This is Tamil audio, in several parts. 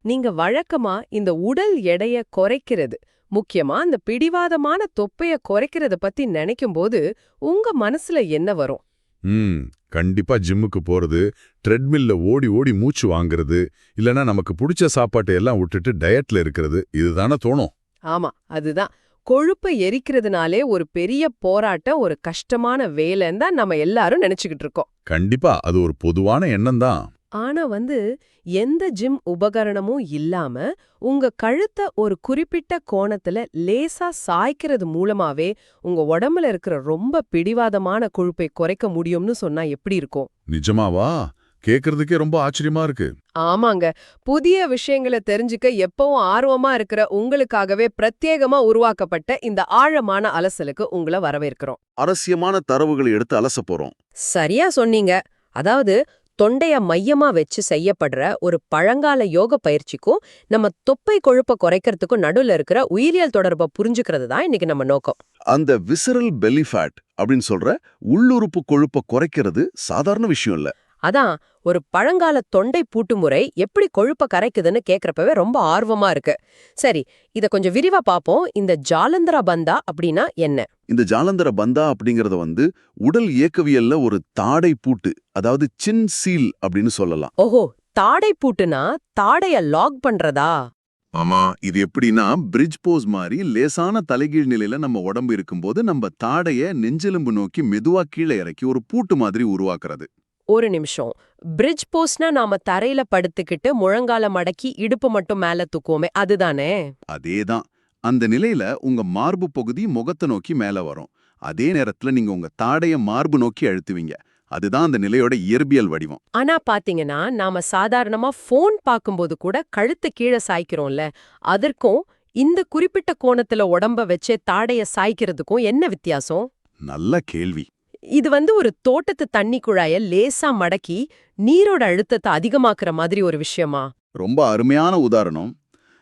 நீங்க வழக்கமா இந்த உடல் எடைய குறைக்கிறது, முக்கியமா இந்த பிடிவாதமான தொப்பைய குறைக்கிறத பத்தி நினைக்கும்போது உங்க மனசுல என்ன வரும்? ம் கண்டிப்பா ஜிம்முக்கு போறது, ட்ரெட்மில்ல ஓடி ஓடி மூச்சு வாங்குறது, இல்லனா நமக்கு புடிச்ச சாப்பாட்டை எல்லாம் விட்டுட்டு டயட்ல இருக்கிறது, இதுதானே தோணும். ஆமா, அதுதான். கொழுப்பை எரிக்கிறதுனாலே ஒரு பெரிய போராட்டம், ஒரு கஷ்டமான வேலைன்னு தான் நம்ம எல்லாரும் நினைச்சுக்கிட்டு இருக்கோம். கண்டிப்பா அது ஒரு பொதுவான எண்ணம் தான். ஆனா எந்த ஜிம் உபகரணமும் இல்லாம உங்க கழுத்த ஒரு குறிப்பிட்ட கோணத்துல லேசா சாய்க்கிறது மூலமாவே உங்க உடம்புல இருக்கிற ரொம்ப பிடிவாதமான கொழுப்பை குறைக்க முடியும்னு சொன்னா எப்படி இருக்கும்? நிஜமாவா? கேக்குறதுக்கே ரொம்ப ஆச்சரியமா இருக்கு. ஆமாங்க. புதிய விஷயங்களை தெரிஞ்சுக்க எப்பவும் ஆர்வமா இருக்கிற உங்களுக்காகவே பிரத்யேகமா உருவாக்கப்பட்ட இந்த ஆழமான அலசலுக்கு உங்களை வரவேற்கிறோம். அரசியமான தரவுகளை எடுத்து அலச போறோம். சரியா சொன்னீங்க. அதாவது தொண்டைய மையமா வச்சு செய்யப்படுற ஒரு பழங்கால யோக பயிற்சிக்கும் நம்ம தொப்பை கொழுப்ப குறைக்கிறதுக்கும் நடுவுல இருக்கிற உயிரியல் தொடர்பை புரிஞ்சுக்கிறது தான் இன்னைக்கு நம்ம நோக்கம். அந்த விசரல் பெல்லி ஃபேட் அப்படின்னு சொல்ற உள்ளுறுப்பு கொழுப்பை குறைக்கிறது சாதாரண விஷயம் இல்ல. அதான் ஒரு பழங்கால தொண்டை பூட்டு முறை எப்படி கொழுப்ப கரைக்குதுன்னு கேக்குறப்பவே ரொம்ப ஆர்வமா இருக்கு. சரி, இத கொஞ்சம் விரிவா பாப்போம். இந்த ஜாலந்தரா பந்தா அப்படின்னா என்ன? இந்த ஜாலந்தர பந்தா அப்படிங்கறத உடல் இயக்கவியல்ல ஒரு தாடை பூட்டு, அதாவது சின் சீல் அப்படின்னு சொல்லலாம். ஓஹோ, தாடை பூட்டுனா தாடைய லாக் பண்றதா? ஆமா, இது எப்படின்னா பிரிட்ஜ் போஸ் மாதிரி லேசான தலைகீழ் நிலையில நம்ம உடம்பு இருக்கும்போது நம்ம தாடைய நெஞ்செலும்பு நோக்கி மெதுவா கீழே இறக்கி ஒரு பூட்டு மாதிரி உருவாக்குறது. ஒரு நிமிஷம். பிரிட்ஜ் போஸ்ட்னா நாம தரையில படுத்துக்கிட்டு முழங்கால மடக்கி இடுப்பு மட்டும் மேல தூக்குவோமே, அதுதானே? அதேதான். அந்த நிலையில உங்க மார்பு பகுதி முகத்தை நோக்கி மேல வரும். அதே நேரத்துல நீங்க உங்க தாடைய மார்பு நோக்கி அழுத்துவீங்க. அதுதான் அந்த நிலையோட இயற்பியல் வடிவம். ஆனா பாத்தீங்கன்னா, நாம சாதாரணமா போன் பாக்கும்போது கூட கழுத்து கீழே சாய்க்கிறோம்ல, அதற்கும் இந்த குறிப்பிட்ட கோணத்துல உடம்ப வச்சே தாடைய சாய்க்கிறதுக்கும் என்ன வித்தியாசம்? நல்ல கேள்வி. இது ஒரு தோட்டத்து தண்ணி குழாய லேசா மடக்கி நீரோட அழுத்தத்தை அதிகமாக்குற மாதிரி ஒரு விஷயமா? ரொம்ப அருமையான உதாரணம்.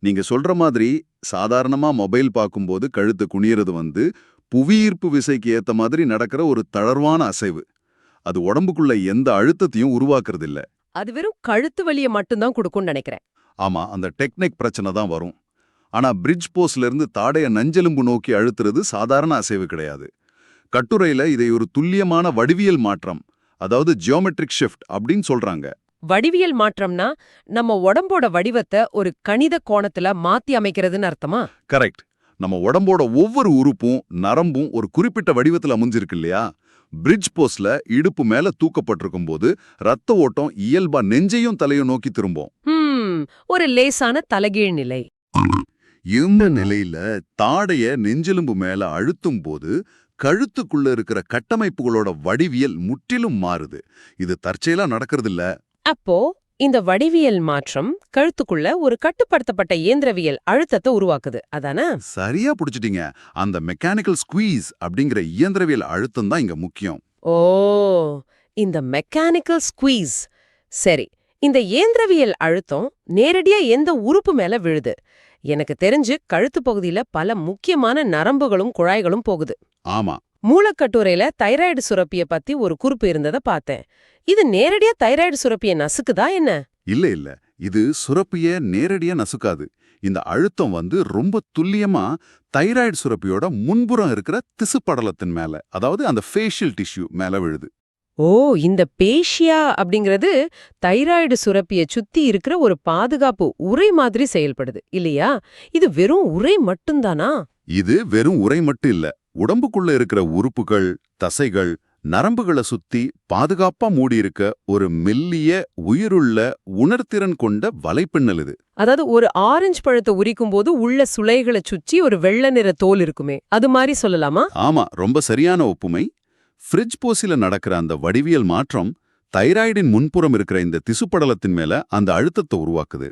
நீங்க சொல்ற மாதிரி சாதாரணமா மொபைல் பார்க்கும்போது கழுத்து குனியறது புவியீர்ப்பு விசைக்கு ஏத்த மாதிரி நடக்கிற ஒரு தளர்வான அசைவு. அது உடம்புக்குள்ள எந்த அழுத்தத்தையும் உருவாக்குறது இல்ல. அது வெறும் கழுத்து வலிய மட்டும்தான் கொடுக்கும்னு நினைக்கிறேன். ஆமா, அந்த டெக்னிக் பிரச்சனை தான் வரும். ஆனா பிரிட்ஜ் போஸ்ல இருந்து தாடைய நஞ்செலும்பு நோக்கி அழுத்துறது சாதாரண அசைவு கிடையாது. கட்டுரையில இதை ஒரு துல்லியமான வடிவியல் மாற்றம், அதாவது ஜியோமெட்ரிக் ஷிஃப்ட் அப்படின்னு சொல்றாங்க. வடிவியல் மாற்றம்னா நம்ம உடம்போட வடிவத்தை ஒரு கணித கோணத்துல மாத்தி அமைக்கிறதுன்னு அர்த்தமா? கரெக்ட். நம்ம உடம்போட ஒவ்வொரு உறுப்பும் நரம்பும் ஒரு குறிப்பிட்ட வடிவத்தில் அமைஞ்சிருக்கு இல்லையா? பிரிட்ஜ் போஸ்ட்ல இடுப்பு மேல தூக்கப்பட்டிருக்கும் போது ரத்த ஓட்டம் இயல்பா நெஞ்சையும் தலையும் நோக்கி திரும்பும். ஒரு லேசான தலைகீழ் நிலை. இந்த நிலையில தாடைய நெஞ்செலும்பு மேல அழுத்தும் போது கழுத்துக்குள்ள இருக்கிற கட்டமைப்புகளோட வடிவியல் முற்றிலும் மாறுது. இது தற்செயலா நடக்கிறது இல்ல. அப்போ இந்த வடிவியல் மாற்றம் கழுத்துக்குள்ள ஒரு கட்டுப்படுத்தப்பட்ட இயந்திரவியல் அழுத்தத்தை உருவாக்குது, அதானே? சரியா புடிச்சிட்டீங்க. அந்த மெக்கானிக்கல் ஸ்குவீஸ் அப்படிங்கிற இயந்திரவியல் அழுத்தம் தான் இங்க முக்கியம். ஓ, இந்த மெக்கானிக்கல் ஸ்குவீஸ். சரி, இந்த இயந்திரவியல் அழுத்தம் நேரடியா எந்த உறுப்பு மேல விழுது? எனக்கு தெரிஞ்சு கழுத்து பகுதியில பல முக்கியமான நரம்புகளும் குழாய்களும் போகுது. ஆமா, மூலக்கட்டுரையில தைராய்டு சுரப்பிய பத்தி ஒரு குறிப்பு இருந்ததை பார்த்தேன். இது நேரடியா தைராய்டு சுரப்பிய நசுக்குதா என்ன? இல்ல. இது சுரப்பிய நேரடியா நசுக்காது. இந்த அழுத்தம் ரொம்ப துல்லியமா தைராய்டு சுரப்பியோட முன்புறம் இருக்கிற திசு படலத்தின் மேல, அதாவது அந்த ஃபேஷியல் டிஷ்யூ மேல விழுது. ஓ, இந்த பேஷியா அப்படிங்கிறது தைராய்டு சுரப்பிய சுத்தி இருக்கிற ஒரு பாதுகாப்பு உறை மாதிரி செயல்படுது இல்லையா? இது வெறும் உறை மட்டும்தானா? இது வெறும் உறை மட்டும் இல்ல. உடம்புக்குள்ள இருக்கிற உறுப்புகள், தசைகள், நரம்புகளை சுத்தி பாதுகாப்பா மூடியிருக்க ஒரு மெல்லிய உயிருள்ள உணர்திறன் கொண்ட வலைப்பின்னல் இது. அதாவது ஒரு ஆரஞ்சு பழத்தை உரிக்கும் போது உள்ள சுளைகளை சுற்றி ஒரு வெள்ளை நிற தோல் இருக்குமே, அது மாதிரி சொல்லலாமா? ஆமா, ரொம்ப சரியான ஒப்புமை. ஃப்ரிட்ஜ் போஸில நடக்கிற அந்த வடிவியல் மாற்றம் தைராய்டின் முன்புறம் இருக்கிற இந்த திசுப்படலத்தின் மேல அந்த அழுத்தத்தை உருவாக்குது.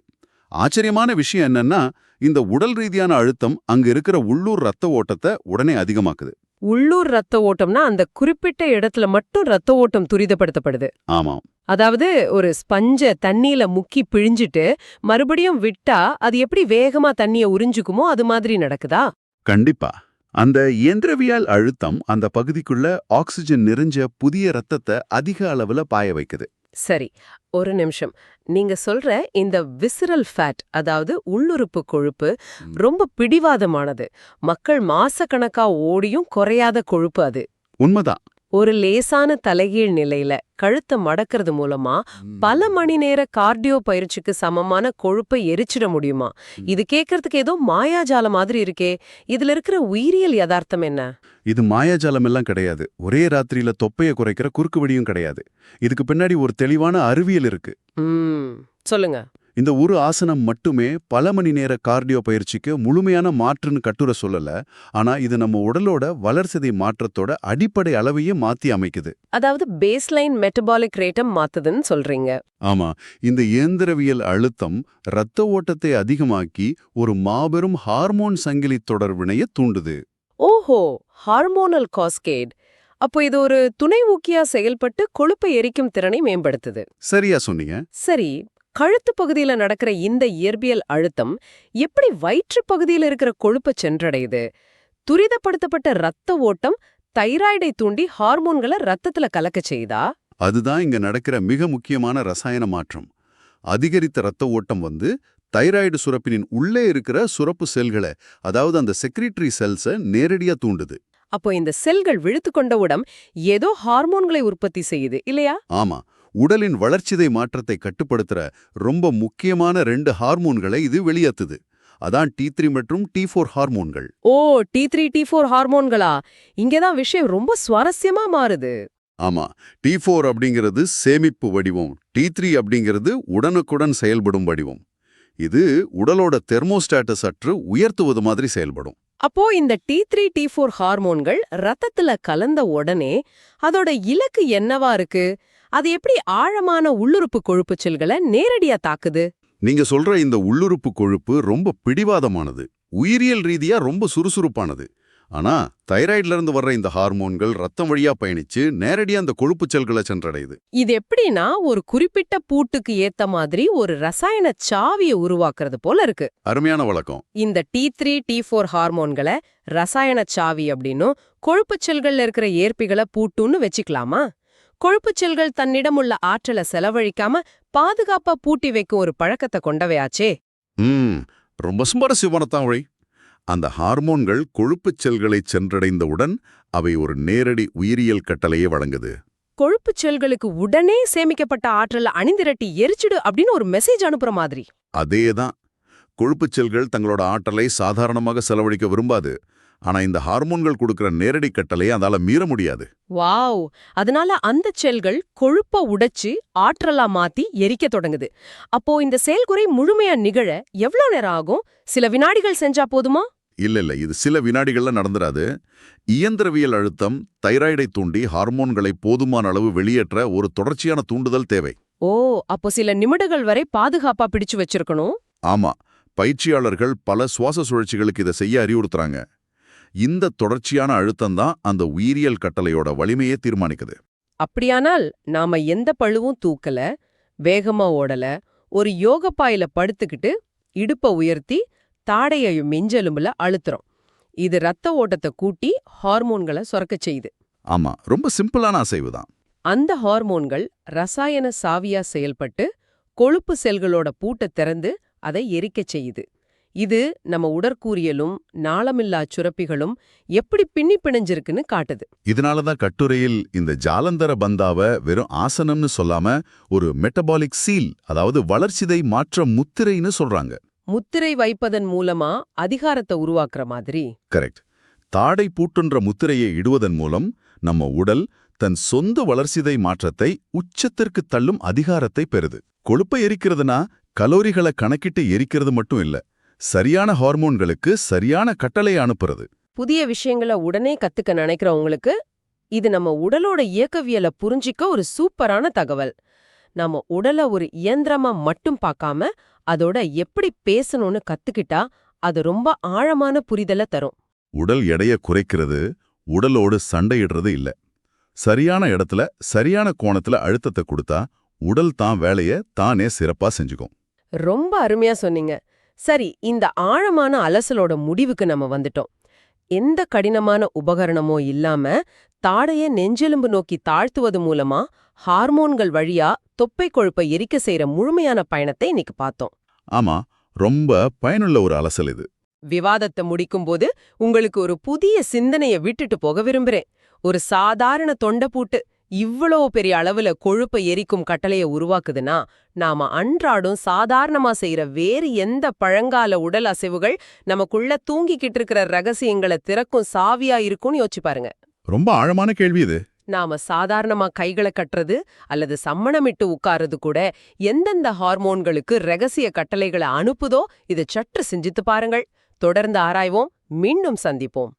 ஆச்சரியமான விஷயம் என்னன்னா, இந்த உடல் ரீதியான அழுத்தம் அங்க இருக்கிற உள்ளூர் ரத்த ஓட்டத்தை உடனே அதிகமாக்குது. உள்ளூர் ரத்த ஓட்டம்னா அந்த குறிப்பிட்ட இடத்துல மட்டும் ரத்த ஓட்டம் துரிதப்படுத்தப்படுது. ஆமாம். அதாவது ஒரு ஸ்பஞ்ச தண்ணியில முக்கி பிழிஞ்சிட்டு மறுபடியும் விட்டா அது எப்படி வேகமா தண்ணிய உறிஞ்சுக்குமோ அது மாதிரி நடக்குதா? கண்டிப்பா. அந்த இயந்திரவியல் அழுத்தம் அந்த பகுதிக்குள்ள ஆக்சிஜன் நிறைஞ்ச புதிய ரத்தத்தை அதிக அளவுல பாய வைக்குது. சரி, ஒரு நிமிஷம். நீங்க சொல்ற இந்த விசரல் ஃபேட், அதாவது உள்ளுறுப்பு கொழுப்பு, ரொம்ப பிடிவாதமானது. மக்கள் மாசக்கணக்கா ஓடியும் குறையாத கொழுப்பு அது. உண்மைதான். ஒரு லேசான தலைகீழ் நிலையில கழுத்தை மடக்கிறது மூலமா பல மணி நேர கார்டியோ பயிற்சிக்கு சமமான கொழுப்பை எரிச்சிட முடியுமா? இது கேட்கறதுக்கு ஏதோ மாயாஜால மாதிரி இருக்கே. இதுல இருக்கிற உயிரியல் யதார்த்தம் என்ன? இது மாயாஜாலம் எல்லாம் கிடையாது. ஒரே ராத்திரியில தொப்பையை குறைக்கிற குறுக்கு வழியும் கிடையாது. இதுக்கு பின்னாடி ஒரு தெளிவான அறிவியல் இருக்கு. சொல்லுங்க. இந்த ஒரு ஆசனம் மட்டுமே பல மணி நேர கார்டியோ பயிற்சிக்கு முழுமையான மாற்றுன்னு கட்டுரை சொல்லல. ஆனா இது நம்ம உடலோட வளர்சிதை மாற்றத்தோட அடிப்படை அளவையே மாத்தி அமைக்குது. அதாவது பேஸ்லைன் மெட்டபாலிக் ரேட்டை மாத்துதுன்னு சொல்றீங்க. ஆமா, இந்த இயந்திரவியல் அழுத்தம் இரத்த ஓட்டத்தை அதிகமாக்கி ஒரு மாபெரும் ஹார்மோன் சங்கிலி தொடர்வினைய தூண்டுது. ஓஹோ, ஹார்மோனல் காஸ்கேட். அப்போ இது ஒரு துணை ஊக்கியா செயல்பட்டு கொழுப்பை எரிக்கும் திறனை மேம்படுத்துது. சரியா சொன்னீங்க. சரி, கழுத்து பகுதியில நடக்கிற இந்த இயற்பியல் அழுத்தம் எப்படி வயிற்று பகுதியில இருக்கிற கொழுப்பை சென்றடையுது? துரிதப்படுத்தப்பட்ட ரத்த ஓட்டம் தைராய்டை தூண்டி ஹார்மோன்களை ரத்தத்துல கலக்க செய்தா? அதுதான் இங்க நடக்கிற மிக முக்கியமான ரசாயன மாற்றம். அதிகரித்த ரத்த ஓட்டம் தைராய்டு சுரப்பினின் உள்ளே இருக்கிற சுரப்பு செல்களை, அதாவது அந்த செக்ரிட்டரி செல்ஸை நேரடியா தூண்டுது. அப்போ இந்த செல்கள் விழுத்து கொண்டவுடன் ஏதோ ஹார்மோன்களை உற்பத்தி செய்யுது இல்லையா? ஆமா, உடலின் வளர்ச்சிதை மாற்றத்தை கட்டுப்படுத்துற ரொம்ப முக்கியமான 2 ஹார்மோன்களை இது வெளியேத்துது. அதான் T3 மற்றும் T4 ஹார்மோன்கள். ஓ, T3 T4 ஹார்மோன்களா? இங்கதான் விஷயம் ரொம்ப சுவாரஸ்யமா மாறுது. ஆமா, T4 அப்படிங்கிறது சேமிப்பு வடிவம், T3 அப்படிங்கிறது உடனுக்குடன் செயல்படும் வடிவம். இது உடலோட தெர்மோஸ்டாட்டை சற்று உயர்த்துவது மாதிரி செயல்படும். அப்போ இந்த T3 T4 ஹார்மோன்கள் ரத்தத்துல கலந்த உடனே அதோட இலக்கு என்னவா இருக்கு? அது எப்படி ஆழமான உள்ளுறுப்பு கொழுப்பு செல்களை நேரடியா தாக்குது? நீங்க சொல்ற இந்த உள்ளுறுப்பு கொழுப்பு ரொம்ப பிடிவாதமானது, உயிரியல் ரீதியா ரொம்ப சுறுசுறுப்பானது. ஆனா தைராய்டுல இருந்து வர்ற இந்த ஹார்மோன்கள் ரத்தம் வழியா பயணிச்சு நேரடியா அந்த கொழுப்பு செல்களை சென்றடையுது. இது எப்படின்னா ஒரு குறிப்பிட்ட பூட்டுக்கு ஏத்த மாதிரி ஒரு ரசாயன சாவியை உருவாக்குறது போல இருக்கு. அருமையான வழக்கம். இந்த T3 T4 ஹார்மோன்களை ரசாயன சாவி அப்படின்னும் கொழுப்பு செல்கள்ல இருக்கிற ஏற்பிகளை பூட்டுன்னு வச்சுக்கலாமா? கொழுப்பு செல்கள் தன்னிடமுள்ள ஆற்றலை செலவழிக்காம பாதுகாப்பா பூட்டி வைக்கும் ஒரு பழக்கத்தை கொண்டவையாச்சே. ரொம்ப சுவாரஸ்யமானதான் வழி. அந்த ஹார்மோன்கள் கொழுப்புச் செல்களை சென்றடைந்தவுடன் அவை ஒரு நேரடி உயிரியல் கட்டளையை வழங்குது. கொழுப்பு செல்களுக்கு உடனே சேமிக்கப்பட்ட ஆற்றலை அணிந்திரட்டி எரிச்சிடு அப்படின்னு ஒரு மெசேஜ் அனுப்புற மாதிரி. அதேதான். கொழுப்புச் செல்கள் தங்களோட ஆற்றலை சாதாரணமாக செலவழிக்க விரும்பாது. ஆனா இந்த ஹார்மோன்கள் கொடுக்கிற நேரடி கட்டளையை அதால மீற முடியாது. வாவ்! அதனால அந்த செல்கள் கொழுப்ப உடைச்சு ஆற்றலா மாத்தி எரிக்க தொடங்குது. அப்போ இந்த செயல்குறை முழுமையா நிகழ எவ்வளவு நேரம் ஆகும்? சில வினாடிகள் செஞ்சா போதுமா? இல்ல, இது சில வினாடிகள்ல நடந்துராது. இயந்திரவியல் அழுத்தம் தைராய்டை தூண்டி ஹார்மோன்களை போதுமான அளவு வெளியேற்ற ஒரு தொடர்ச்சியான தூண்டுதல் தேவை. ஓ, அப்போ சில நிமிடங்கள் வரை பாதுகாப்பா பிடிச்சு வச்சிருக்கணும். ஆமா, பயிற்சியாளர்கள் பல சுவாச சுழற்சிகளுக்கு இதை செய்ய அறிவுறுத்துறாங்க. இந்த தொடர்ச்சியான அழுத்தம்தான் அந்த உயிரியல் கட்டளையோட வலிமையை தீர்மானிக்குது. அப்படியானால் நாம எந்த பழுவும் தூக்கல, வேகமா ஓடல, ஒரு யோகப்பாயில படுத்துக்கிட்டு இடுப்ப உயர்த்தி தாடையையும் மிஞ்செலும்புல அழுத்துறோம். இது ரத்த ஓட்டத்தை கூட்டி ஹார்மோன்களை சுரக்கச் செய்யுது. ஆமா, ரொம்ப சிம்பிளான அசைவு தான். அந்த ஹார்மோன்கள் ரசாயன சாவியா செயல்பட்டு கொழுப்பு செல்களோட பூட்டை திறந்து அதை எரிக்கச் செய்யுது. இது நம்ம உடற்கூறியலும் நாளமில்லா சுரப்பிகளும் எப்படி பின்னி பிணைஞ்சிருக்குன்னு காட்டுது. இதனாலதான் கட்டுரையில் இந்த ஜாலந்தர பந்தாவை வெறும் ஆசனம்னு சொல்லாம ஒரு மெட்டபாலிக் சீல், அதாவது வளர்சிதை மாற்ற முத்திரைன்னு சொல்றாங்க. முத்திரை வைப்பதன் மூலமா அதிகாரத்தை உருவாக்குற மாதிரி. கரெக்ட். தாடை பூட்டுன்ற முத்திரையை இடுவதன் மூலம் நம்ம உடல் தன் சொந்த வளர்சிதை மாற்றத்தை உச்சத்திற்கு தள்ளும் அதிகாரத்தை பெறுது. கொழுப்பை எரிக்கிறதுனா கலோரிகளை கணக்கிட்டு எரிக்கிறது மட்டும் இல்ல, சரியான ஹார்மோன்களுக்கு சரியான கட்டளையை அனுப்புறது. புதிய விஷயங்களை உடனே கத்துக்க நினைக்கிறவங்களுக்கு இது நம்ம உடலோட இயக்கவியலை புரிஞ்சிக்க ஒரு சூப்பரான தகவல். நம்ம உடலை ஒரு இயந்திரமா மட்டும் பார்க்காம அதோட எப்படி பேசணும்னு கத்துக்கிட்டா அது ரொம்ப ஆழமான புரிதலை தரும். உடல் எடைய குறைக்கிறது உடலோடு சண்டையிடுறது இல்ல. சரியான இடத்துல சரியான கோணத்துல அழுத்தத்தை கொடுத்தா உடல் தான் வேலைய தானே சிறப்பா செஞ்சுக்கும். ரொம்ப அருமையா சொன்னீங்க. சரி, இந்த ஆழமான அலசலோட முடிவுக்கு நம்ம வந்துட்டோம். எந்த கடினமான உபகரணமோ இல்லாம தாடைய நெஞ்செலும்பு நோக்கி தாழ்த்துவது மூலமா ஹார்மோன்கள் வழியா தொப்பை கொழுப்பை எரிக்க செய்யற முழுமையான பயணத்தை இன்னைக்கு பார்த்தோம். ஆமா, ரொம்ப பயனுள்ள ஒரு அலசல் இது. விவாதத்தை முடிக்கும்போது உங்களுக்கு ஒரு புதிய சிந்தனைய விட்டுட்டு போக விரும்புறேன். ஒரு சாதாரண தொண்டைப்பூட்டு இவ்வளோ பெரிய அளவுல கொழுப்பை எரிக்கும் கட்டளைய உருவாக்குதுன்னா, நாம அன்றாடம் சாதாரணமா செய்யற வேறு எந்த பழங்கால உடல் அசைவுகள் நமக்குள்ள தூங்கிக்கிட்டு இருக்கிற ரகசியங்களை திறக்கும் சாவியா இருக்கும்னு யோசிச்சு பாருங்க. ரொம்ப ஆழமான கேள்வி இது. நாம சாதாரணமா கைகளை கட்டுறது அல்லது சம்மணமிட்டு உட்கார்றது கூட எந்தெந்த ஹார்மோன்களுக்கு ரகசிய கட்டளைகளை அனுப்புதோ இதை சற்று சிந்தித்து பாருங்கள். தொடர்ந்து ஆராய்வோம். மீண்டும் சந்திப்போம்.